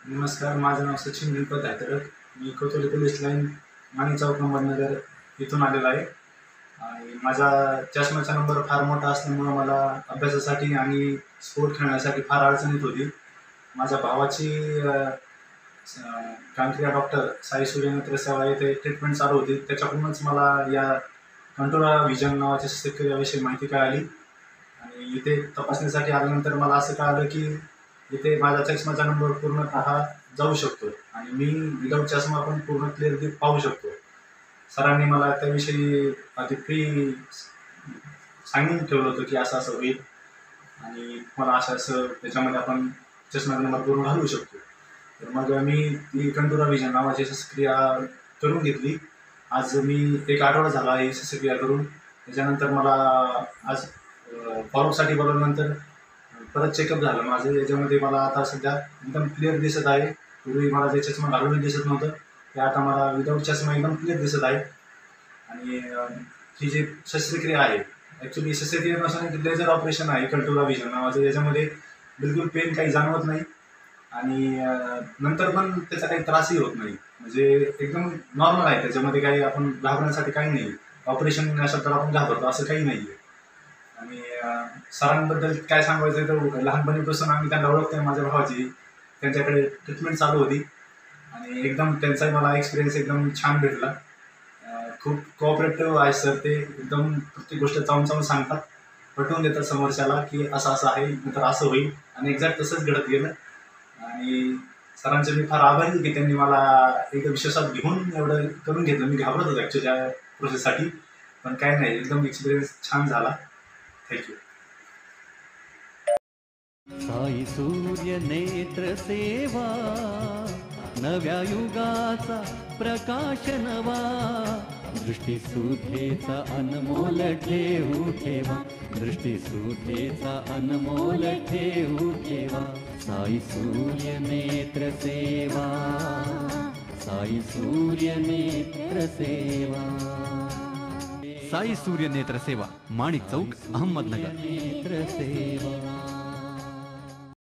नमस्कार, माझं नाव सचिन गणपत धायतरक. मी कोतवाली police line माणी चौक number इथून आलेला आहे. आणि माझा चष्म्याचा नंबर फार मोठा असल्यामुळं मला अभ्यासासाठी आणि स्पोर्ट खेळण्यासाठी फार अडचण येत होती. माझ्या भावाची कांक्रिया डॉक्टर साई सूर्यनेत्र सेवा येथे ट्रीटमेंट चालू होती. त्याच्याकडूनच मला या कंट्रोला व्हिजन नावाच्या शस्त्रक्रियाविषयी माहिती कळाली. आणि इथे तपासणीसाठी आल्यानंतर मला असं कळालं की इथे माझा चष्म्याचा नंबर पूर्णतः जाऊ शकतो आणि मी विदाऊट चष्मा पण पूर्ण क्लिअरली पाहू शकतो. सरांनी मला त्याविषयी आधी सांगून ठेवलं होतं की असं असं होईल आणि मला असं असं त्याच्यामध्ये आपण चष्म्याचा नंबर पूर्ण घालवू शकतो. तर मग मी ती कंटुरा व्हिजन नावाची शस्त्रक्रिया करून घेतली. आज मी एक आठवडा झाला ही शस्त्रक्रिया करून. त्याच्यानंतर मला आज फॉलोअपसाठी बोलवल्यानंतर परत चेकअप झालं माझं. याच्यामध्ये मला आता सध्या एकदम क्लिअर दिसत आहे. पूर्वी मला जे चष्मा घालून दिसत नव्हतं ते आता मला विदाऊट चष्मा एकदम क्लिअर दिसत आहे. आणि ही जी शस्त्रक्रिया आहे ॲक्च्युली शस्त्रक्रिया नसून लेझर ऑपरेशन आहे कंटुरा व्हिजन नावाचं. याच्यामध्ये बिलकुल पेन काही जाणवत नाही आणि नंतर पण त्याचा काही त्रासही होत नाही. म्हणजे एकदम नॉर्मल आहे. त्याच्यामध्ये काही आपण घाबरण्यासाठी काही नाही. ऑपरेशन अशा तर आपण घाबरतो असं काही नाही आहे. आणि सरांबद्दल काय सांगायचं तर लहानपणीपासून आम्ही त्यांना ओळखतोय. माझ्या भावाची त्यांच्याकडे ट्रीटमेंट चालू होती आणि एकदम त्यांचाही मला एक्सपिरियन्स एकदम छान भेटला. खूप कोऑपरेटिव्ह आहे सर. ते एकदम प्रत्येक गोष्ट चावून सांगतात, पटवून देतात समोरच्याला की असं असं आहे नंतर असं होईल आणि एक्झॅक्ट तसंच घडत गेलं. आणि सरांचे मी फार आभारी आहे की त्यांनी मला एकदम विश्वासात घेऊन एवढं करून घेतलं. मी घाबरत होतो ॲक्च्युली त्या प्रोसेससाठी, पण काय नाही, एकदम एक्सपिरियन्स छान झाला. थँक्यू. साई सूर्य नेत्र सेवा, नव्या युगाचा प्रकाश नवा, दृष्टीसुधेचा अनमोल ठेवू ठेवा, दृष्टीसुधेचा अनमोल ठेवू ठेवा. साई सूर्य नेत्र सेवा, साई सूर्य नेत्र सेवा. साई सूर्य नेत्र सेवा, माणिक चौक, अहमदनगर. नेत्र सेवा.